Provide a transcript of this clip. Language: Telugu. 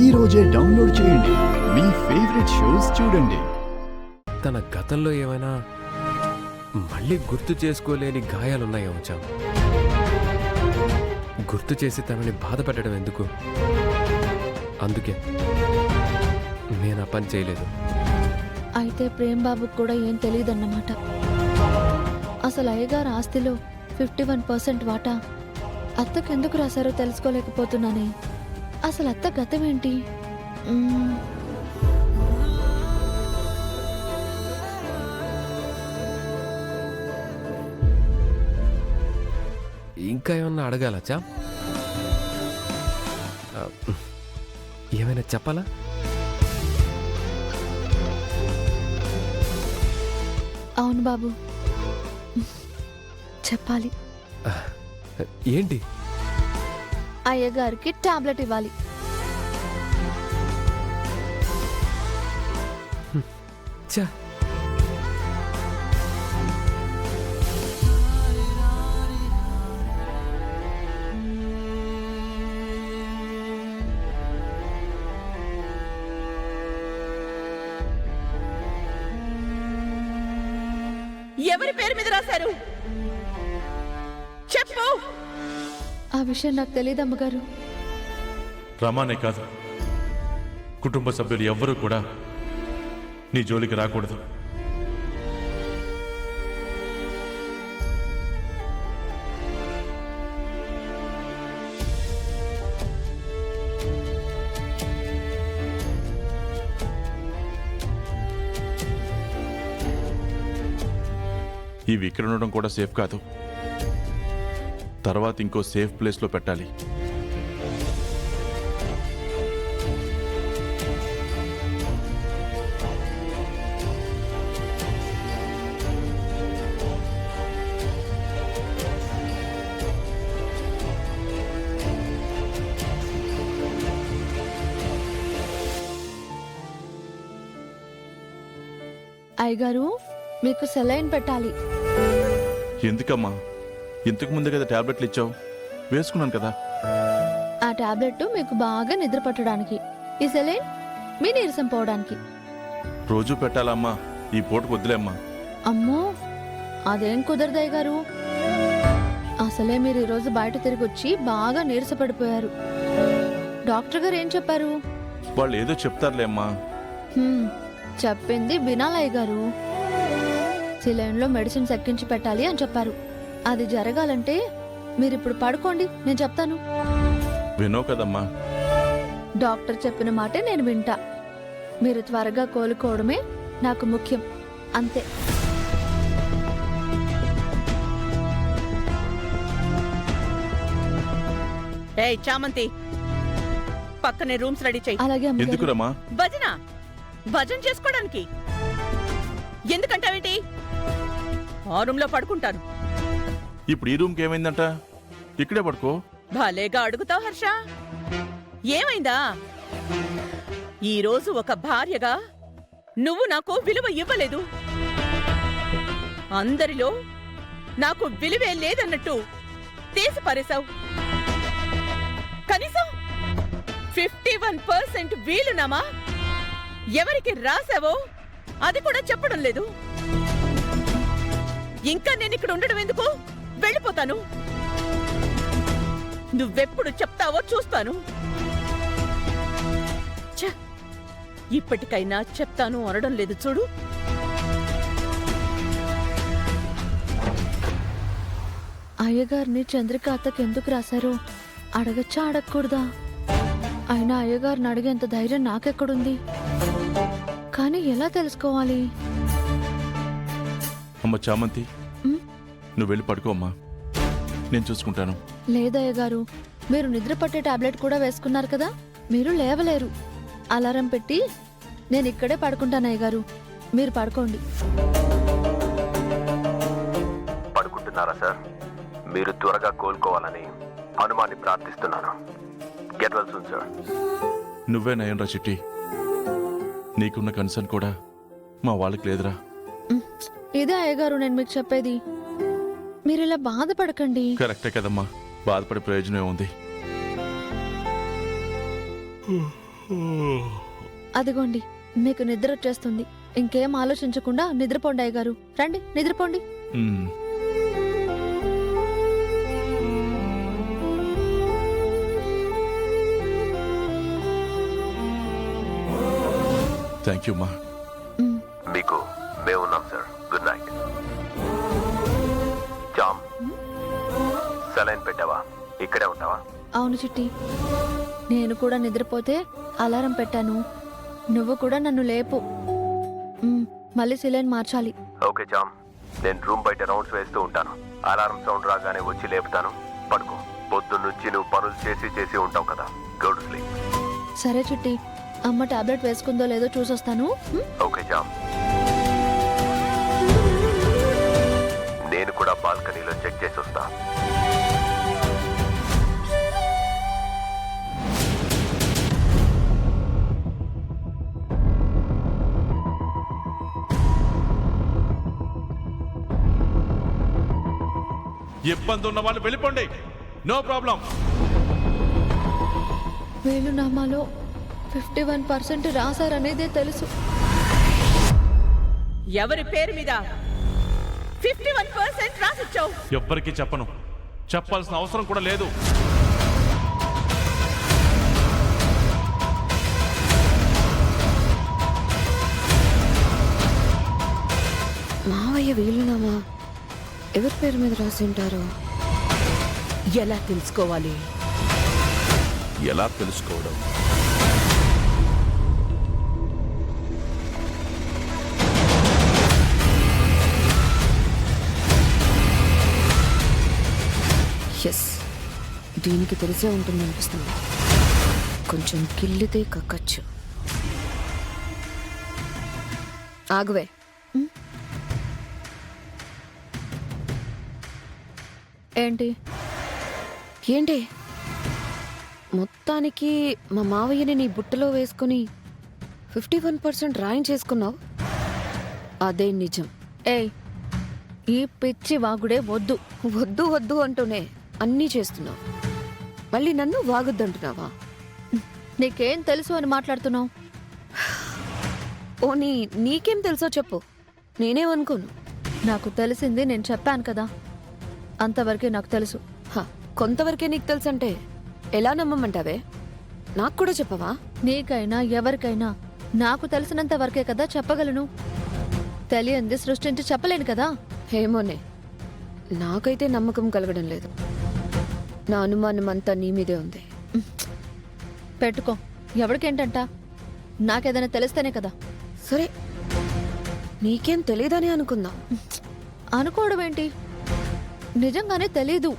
ఈ రోజే డౌన్లోడ్ చేయండి. మీ ఫేవరెట్ షోస్ చూడండి. తన గతంలో ఏమైనా మళ్ళీ గుర్తు చేసుకోలేని గాయాలున్నాయేమో చాము. గుర్తు చేసి తనని బాధ పెట్టడం ఎందుకు? అందుకే నేను ఆ పని చేయలేదు. అయితే ప్రేమ్ బాబుకు కూడా ఏం తెలియదన్నమాట. అసలు అయ్యగారు ఆస్తిలో 51% వాటా అత్తకెందుకు రాశారో తెలుసుకోలేకపోతున్నానే. అసలు అత్త గతం ఏంటి? ఇంకా ఏమన్నా అడగాల చా? ఏమైనా చెప్పాలా? అవును బాబు, చెప్పాలి. ఏంటి? అయ్యగారికి టాబ్లెట్ ఇవ్వాలి. చా ఎవరి పేరు మీద రాశారు చెప్పు. ఆ విషయం నాకు తెలియదు అమ్మగారు. రమానే కాదు, కుటుంబ సభ్యులు ఎవ్వరూ కూడా నీ జోలికి రాకూడదు. ఇవి ఇక్కడ ఉండడం కూడా సేఫ్ కాదు. తర్వాత ఇంకో సేఫ్ ప్లేస్లో పెట్టాలి. అయ్యగారు, మీకు సెలైన్ పెట్టాలి. ఎందుకమ్మా? ఇంతకు ముందే కదా టాబ్లెట్లు ఇచ్చావు, వేసుకున్నాను కదా. ఆ టాబ్లెట్ మీకు బాగా నిద్ర పట్టడానికి, ఈ సెలైన్ మీ నీరసం పోవడానికి. రోజు పెట్టాలమ్మా, ఈ పూటకు వద్దులేమ్మా. అమ్మో, అదేం కుదరదు అయ్యగారు. అసలే మీరు ఈరోజు బయట తిరిగి వచ్చి బాగా నీరసపడిపోయారు. డాక్టర్ గారు ఏం చెప్పారు? వాళ్ళు ఏదో చెప్తారులే అమ్మా. చెప్పింది వినాలి అయ్యగారు. సిలైన్లో మెడిసిన్స్ ఎక్కించి పెట్టాలి అని చెప్పారు. అది జరగాలంటే మీరిప్పుడు పడుకోండి, నేను చెప్తాను. వినో కదమ్మా. డాక్టర్ చెప్పిన మాటే నేను వింటా. మీరు త్వరగా కోలుకోవడమే నాకు ముఖ్యం, అంతే. ఏయ్ చామంతి, పక్కనే రూమ్స్ రెడీ చెయ్యి. అలాగే అమ్మగారు. ఎందుకురమ్మా? భజన చేసుకోవడానికి. ఎందుకంటావేంటి? ఆ రూమ్ లో పడుకుంటాను. ఇప్పుడు ఈ రూమ్కి ఏమైందంట? ఇక్కడే పడుకో. భలేగా అడుగుతావు హర్ష. ఏమైందా? ఈ రోజు ఒక భార్యగా నువ్వు నాకు విలువ ఇవ్వలేదు. అందరిలో నాకు విలువే లేదన్నట్టు తీసి పారేశావు. కనీసం 51% వీలునామా ఎవరికి రాసావో అది కూడా చెప్పడం లేదు. ఇంకా నేను ఇక్కడ ఉండడం ఎందుకు? వెళ్ళిపోతాను. నువ్వెప్పుడు చెప్తావో చూస్తాను. ఇప్పటికైనా చెప్తాను అనడం లేదు చూడు. అయ్యగారిని చంద్రిక అత్తకి ఎందుకు రాశారో అడగచ్చా అడగకూడదా? అయినా అయ్యగారిని అడిగేంత ధైర్యం నాకెక్కడుంది? కానీ ఎలా తెలుసుకోవాలి? అమ్మ చామంతి, నువ్వు వెళ్ళి పడుకోమ్మా, నేను చూసుకుంటాను. లేదయ్యగారు, మీరు నిద్ర పట్టే టాబ్లెట్ కూడా వేసుకున్నారు కదా, మీరు లేవలేరు. అలారం పెట్టి నేను ఇక్కడే పడుకుంటాను అయ్యగారు, మీరు పడుకోండి. పడుకుంటున్నారా సార్? మీరు త్వరగా కోలుకోవాలని హనుమాన్ని ప్రార్థిస్తున్నాను. Get well soon sir. నువ్వే నయంరా చిట్టి. నీకున్న కన్సర్న్ కూడా మా వాళ్ళకి లేదురా. ఇదే అయ్యగారు నేను మీకు చెప్పేది. మీరు ఇలా బాధపడకండి. కరెక్టే కదమ్మా, బాధపడే ప్రయోజనం ఉంది. అదిగోండి మీకు నిద్ర వచ్చేస్తుంది. ఇంకేం ఆలోచించకుండా నిద్రపోండి అయ్యగారు. రండి నిద్రపోండి. థ్యాంక్ యూ మా. ఉమ్, మీకు మేమున్నాం sir. Good night. Jam, saline పెట్టావా? ఇక్కడే ఉంటావా? అవును చిట్టి, నేను కూడా నిద్రపోతే అలారం పెట్టాను. నువ్వు కూడా నన్ను లేపు. మళ్ళీ సిలైన్ మార్చాలి. ఓకే జామ్, నేను రూమ్ బయట రౌండ్స్ వేస్తూ ఉంటాను. అలారం సౌండ్ రాగానే వచ్చి లేపుతాను. పడుకో. పొద్దున్నుంచి నువ్వు పనులు చేసి ఉంటావు కదా. Go to sleep. సరే చిట్టి, అమ్మ టాబ్లెట్ వేసుకుందో లేదో చూసొస్తాను. Okay jam. నేను కూడా బాల్కనీలో చెక్ చేసి వస్తా. ఇబ్బంది ఉన్న వాళ్ళు వెళ్ళిపోండి. No problem. వేలునామాలో 51% రాశారనేదే తెలుసు. ఎవరి పేరు మీద 51% రాసిచ్చావు? ఎవ్వరికీ చెప్పను. చెప్పాల్సిన అవసరం కూడా లేదు. మావయ్య వీలునామా ఎవరి పేరు మీద రాసి ఉంటారో? ఎలా తెలుసుకోవాలి? ఎలా తెలుసుకోవడం? ఎస్, దీనికి తెలిసే ఉంటుంది అనిపిస్తుంది. కొంచెం కిల్లితే కక్కచ్చు. ఆగువే. ఏంటి ఏంటి మొత్తానికి మా మావయ్యని నీ బుట్టలో వేసుకుని 51% రాయించేసుకున్నావు? అదే నిజం. ఏయ్, ఈ పిచ్చి వాగుడే వద్దు. వద్దు వద్దు అంటూనే అన్నీ చేస్తున్నావు. మళ్ళీ నన్ను వాగొద్దంటున్నావా? నీకేం తెలుసు అని మాట్లాడుతున్నావు? పోనీ నీకేం తెలుసో చెప్పు, నేనేమనుకోను. నాకు తెలిసింది నేను చెప్పాను కదా, అంతవరకే నాకు తెలుసు. కొంతవరకే నీకు తెలుసంటే ఎలా నమ్మమంటావే? నాకు కూడా చెప్పవా? నీకైనా ఎవరికైనా నాకు తెలిసినంత వరకే కదా చెప్పగలను. తెలియంది సృష్టించి చెప్పలేను కదా. ఏమోనే, నాకైతే నమ్మకం కలగడం లేదు. నా అనుమానం అంతా నీ మీదే ఉంది. పెట్టుకో. ఎవరికేంటంట? నాకేదైనా తెలిస్తేనే కదా. సరే, నీకేం తెలియదని అనుకుందాం. అనుకోవడం ఏంటి? నిజంగానే తెలీదు.